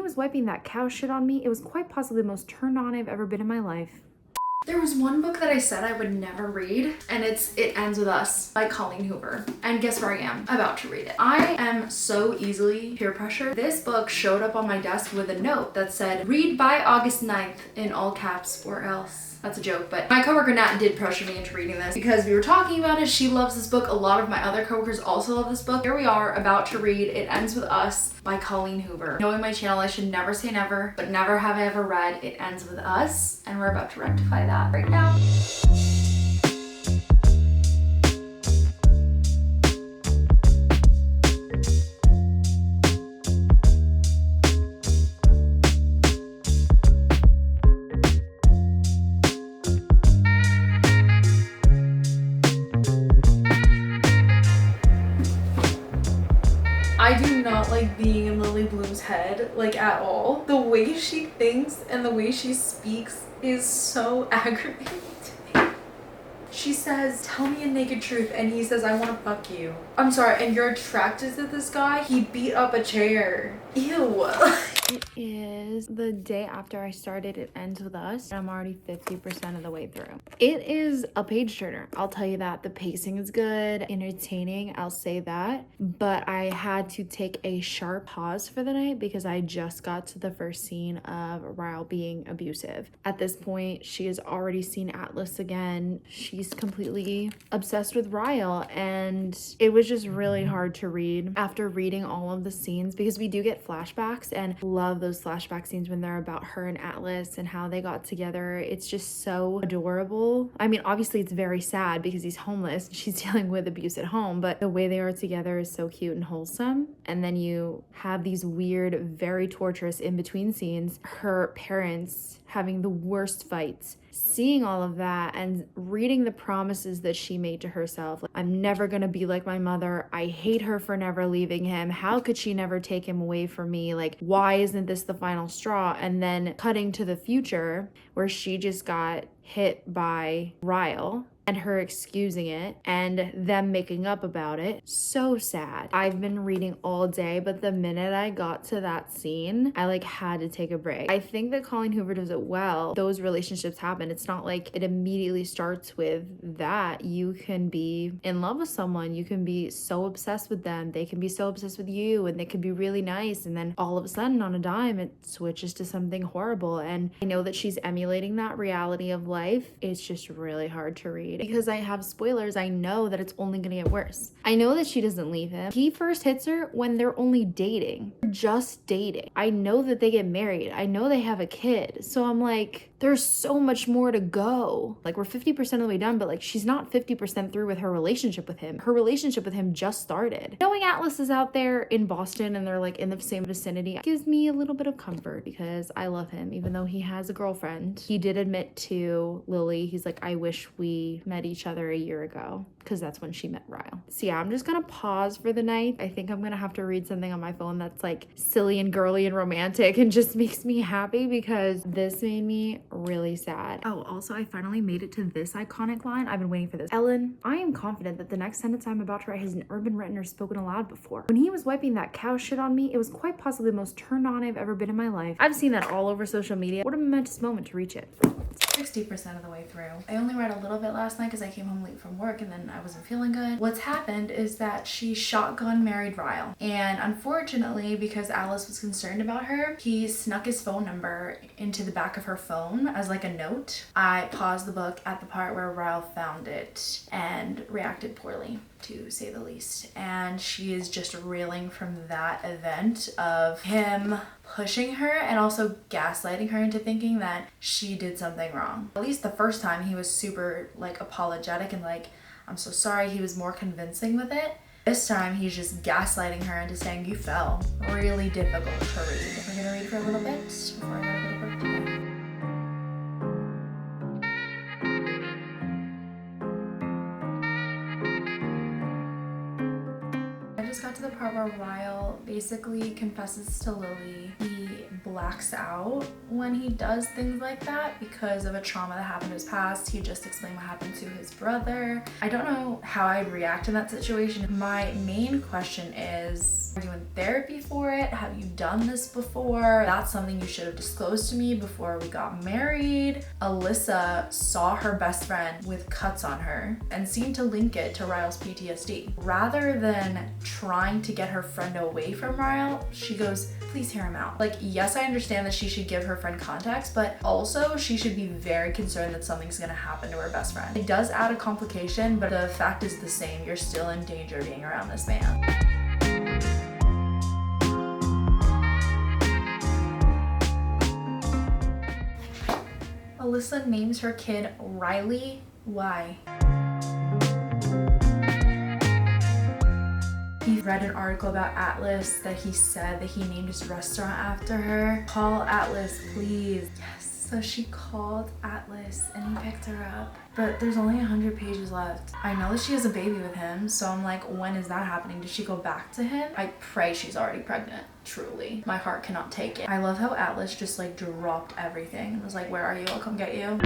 was wiping that cow shit on me, it was quite possibly the most turned on I've ever been in my life. There was one book that I said I would never read, and it's It Ends With Us by Colleen Hoover. And guess where I am? About to read it. I am so easily peer pressured. This book showed up on my desk with a note that said, read by August 9th in all caps or else. That's a joke, but my coworker Nat did pressure me into reading this because we were talking about it. She loves this book. A lot of my other coworkers also love this book. Here we are about to read It Ends With Us by Colleen Hoover. Knowing my channel, I should never say never, but never have I ever read It Ends With Us, and we're about to rectify that right now. I do not like being in Lily Bloom's head, like at all. The way she thinks and the way she speaks is so aggravating to me. She says, tell me a naked truth, and he says, I want to fuck you. I'm sorry, and you're attracted to this guy? He beat up a chair. Ew. It is the day after I started It Ends With Us, and I'm already 50% of the way through. It is a page turner, I'll tell you that. The pacing is good, entertaining, I'll say that. But I had to take a sharp pause for the night because I just got to the first scene of Ryle being abusive. At this point, she has already seen Atlas again. She's completely obsessed with Ryle, and it was just really hard to read after reading all of the scenes because we do get flashbacks, and love those flashback scenes when they're about her and Atlas and how they got together. It's just so adorable. I mean, obviously it's very sad because he's homeless and she's dealing with abuse at home, but the way they are together is so cute and wholesome. And then you have these weird, very torturous in-between scenes, her parents having the worst fights, seeing all of that and reading the promises that she made to herself. Like, I'm never gonna be like my mother. I hate her for never leaving him. How could she never take him away from me? Like, why isn't this the final straw? And then cutting to the future where she just got hit by Ryle and her excusing it and them making up about it. So sad. I've been reading all day, but the minute I got to that scene, I had to take a break. I think that Colleen Hoover does it well. Those relationships happen. It's not like it immediately starts with that. You can be in love with someone. You can be so obsessed with them. They can be so obsessed with you, and they can be really nice. And then all of a sudden on a dime, it switches to something horrible. And I know that she's emulating that reality of life. It's just really hard to read. Because I have spoilers, I know that it's only gonna get worse. I know that she doesn't leave him. He first hits her when they're only dating. Just dating. I know that they get married. I know they have a kid. So I'm like, there's so much more to go. Like, we're 50% of the way done, but she's not 50% through with her relationship with him. Her relationship with him just started. Knowing Atlas is out there in Boston and they're in the same vicinity gives me a little bit of comfort because I love him, even though he has a girlfriend. He did admit to Lily, he's like, I wish we met each other a year ago, because that's when she met Ryle. So yeah, I'm just gonna pause for the night. I think I'm gonna have to read something on my phone that's silly and girly and romantic and just makes me happy because this made me really sad. Oh, also I finally made it to this iconic line. I've been waiting for this. Ellen, I am confident that the next sentence I'm about to write has never been written or spoken aloud before. When he was wiping that cow shit on me, it was quite possibly the most turned on I've ever been in my life. I've seen that all over social media. What a momentous moment to reach it. 60% of the way through. I only read a little bit last night because I came home late from work and then I wasn't feeling good. What's happened is that she shotgun married Ryle. And unfortunately, because Alice was concerned about her, he snuck his phone number into the back of her phone as a note. I paused the book at the part where Ryle found it and reacted poorly, to say the least. And she is just reeling from that event of him pushing her and also gaslighting her into thinking that she did something wrong. At least the first time he was super apologetic and I'm so sorry. He was more convincing with it. This time he's just gaslighting her into saying you fell. Really difficult to read. We're gonna read for a little bit before I gotta go to work today. I just got to the part where Ryle basically confesses to Lily he blacks out when he does things like that because of a trauma that happened in his past. He just explained what happened to his brother. I don't know how I'd react in that situation. My main question is, Are you in therapy for it? Have you done this before? That's something you should have disclosed to me before we got married. Alyssa saw her best friend with cuts on her and seemed to link it to Ryle's PTSD. Rather than trying to get her friend away from Ryle, she goes, please hear him out. Like, yes, I understand that she should give her friend context, but also she should be very concerned that something's gonna happen to her best friend. It does add a complication, but the fact is the same. You're still in danger being around this man. Alyssa names her kid Riley. Why? He read an article about Atlas that he said that he named his restaurant after her. Call Atlas, please. Yes. So she called Atlas and he picked her up. But there's only 100 pages left. I know that she has a baby with him, so I'm like, when is that happening? Did she go back to him? I pray she's already pregnant. Truly. My heart cannot take it. I love how Atlas just like dropped everything and was like, where are you? I'll come get you.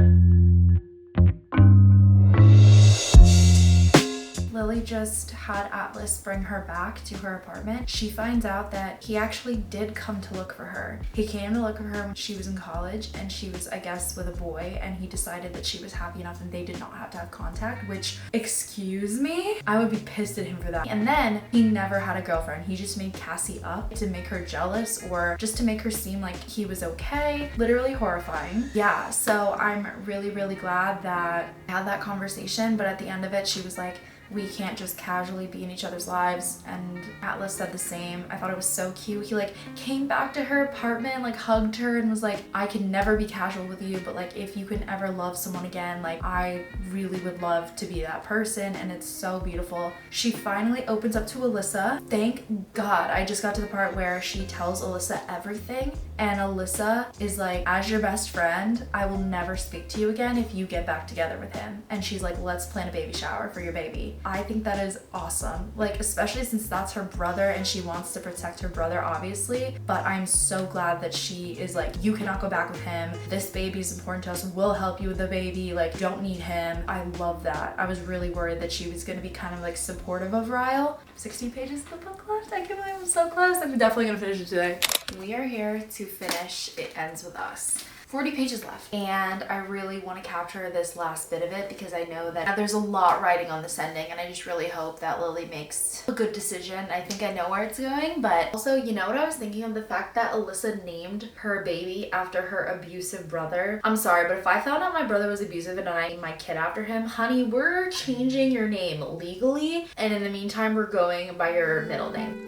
Lily just had Atlas bring her back to her apartment. She finds out that he actually did come to look for her. He came to look for her when she was in college and she was, I guess, with a boy, and he decided that she was happy enough and they did not have to have contact, which, excuse me? I would be pissed at him for that. And then he never had a girlfriend. He just made Cassie up to make her jealous or just to make her seem like he was okay. Literally horrifying. Yeah, so I'm really, really glad that I had that conversation, but at the end of it, she was like, we can't just casually be in each other's lives, and Atlas said the same. I thought it was so cute. He like came back to her apartment, like hugged her and was like, I can never be casual with you, but like if you can ever love someone again, like I really would love to be that person, and it's so beautiful. She finally opens up to Alyssa. Thank God. I just got to the part where she tells Alyssa everything, and Alyssa is like, as your best friend, I will never speak to you again if you get back together with him. And she's like, let's plan a baby shower for your baby. I think that is awesome. Like, especially since that's her brother and she wants to protect her brother, obviously. But I'm so glad that she is like, you cannot go back with him. This baby is important to us. We'll help you with the baby. Like, don't need him. I love that. I was really worried that she was going to be kind of like supportive of Ryle. 16 pages of the book left. I can't believe I'm so close. I'm definitely going to finish it today. We are here to finish It Ends With Us. 40 pages left, and I really want to capture this last bit of it because I know that there's a lot riding on this ending, and I just really hope that Lily makes a good decision. I think I know where it's going, but also, you know what I was thinking of? The fact that Alyssa named her baby after her abusive brother. I'm sorry, but if I found out my brother was abusive and I named my kid after him, honey, we're changing your name legally, and in the meantime, we're going by your middle name.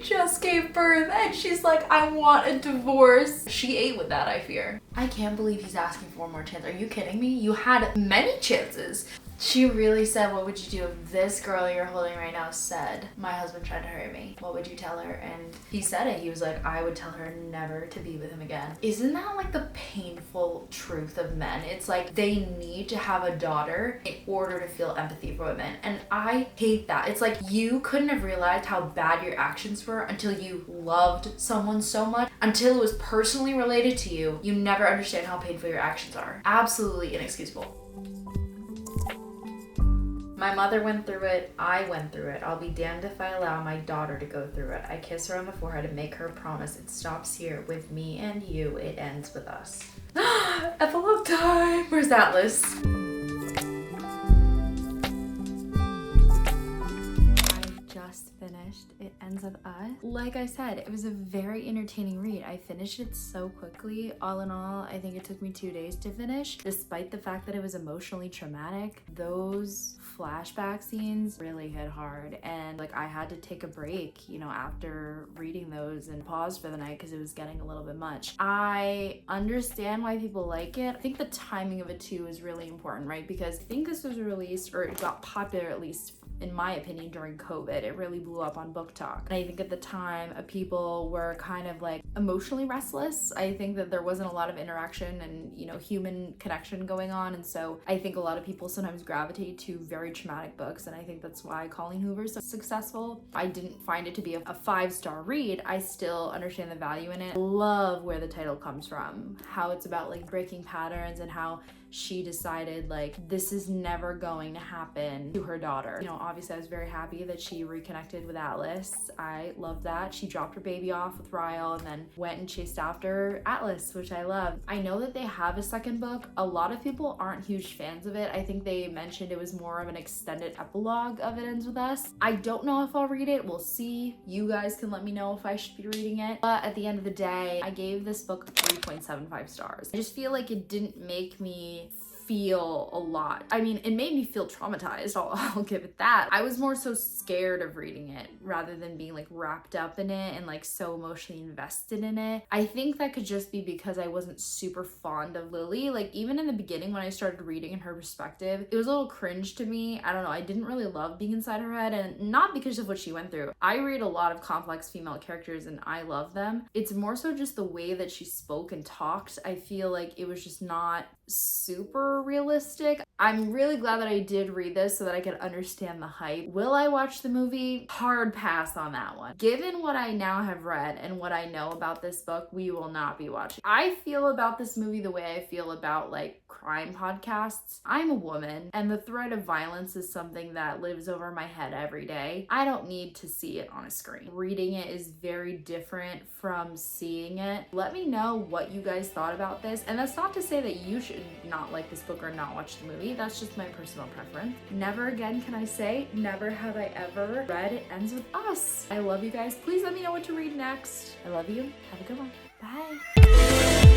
Just gave birth and she's like, I want a divorce. She ate with that, I fear. I can't believe he's asking for one more chance. Are you kidding me? You had many chances. She really said, what would you do if this girl you're holding right now said, my husband tried to hurt me? What would you tell her? And he said it. He was like, I would tell her never to be with him again. Isn't that like the painful truth of men? It's like they need to have a daughter in order to feel empathy for women. And I hate that. It's like you couldn't have realized how bad your actions were until you loved someone so much. Until it was personally related to you, you never understand how painful your actions are. Absolutely inexcusable. My mother went through it, I went through it. I'll be damned if I allow my daughter to go through it. I kiss her on the forehead and make her promise it stops here. With me and you, it ends with us. Epilogue time! Where's Atlas? Finished It Ends With Us. Like I said, it was a very entertaining read. I finished it so quickly. All in all, I think it took me 2 days to finish, despite the fact that it was emotionally traumatic. Those flashback scenes really hit hard, and like I had to take a break, you know, after reading those and pause for the night because it was getting a little bit much. I understand why people like it. I think the timing of it too is really important, right? Because I think this was released, or it got popular at least in my opinion, during COVID. It really blew up on Book Talk. And I think at the time, people were kind of like emotionally restless. I think that there wasn't a lot of interaction and, you know, human connection going on. And so I think a lot of people sometimes gravitate to very traumatic books. And I think that's why Colleen Hoover's so successful. I didn't find it to be a 5-star read. I still understand the value in it. I love where the title comes from, how it's about like breaking patterns and how she decided like this is never going to happen to her daughter. You know, obviously I was very happy that she reconnected with Atlas. I love that. She dropped her baby off with Ryle and then went and chased after Atlas, which I love. I know that they have a second book. A lot of people aren't huge fans of it. I think they mentioned it was more of an extended epilogue of It Ends With Us. I don't know if I'll read it. We'll see. You guys can let me know if I should be reading it. But at the end of the day, I gave this book 3.75 stars. I just feel like it didn't make me feel a lot. I mean, it made me feel traumatized. I'll give it that. I was more so scared of reading it rather than being like wrapped up in it and like so emotionally invested in it. I think that could just be because I wasn't super fond of Lily. Like even in the beginning when I started reading in her perspective, it was a little cringe to me. I don't know. I didn't really love being inside her head, and not because of what she went through. I read a lot of complex female characters and I love them. It's more so just the way that she spoke and talked. I feel like it was just not super realistic. I'm really glad that I did read this so that I could understand the hype. Will I watch the movie? Hard pass on that one. Given what I now have read and what I know about this book, we will not be watching. I feel about this movie the way I feel about like crime podcasts. I'm a woman and the threat of violence is something that lives over my head every day. I don't need to see it on a screen. Reading it is very different from seeing it. Let me know what you guys thought about this. And that's not to say that you should not like this book or not watch the movie. That's just my personal preference. Never again can I say, never have I ever read It Ends With Us. I love you guys. Please let me know what to read next. I love you. Have a good one. Bye.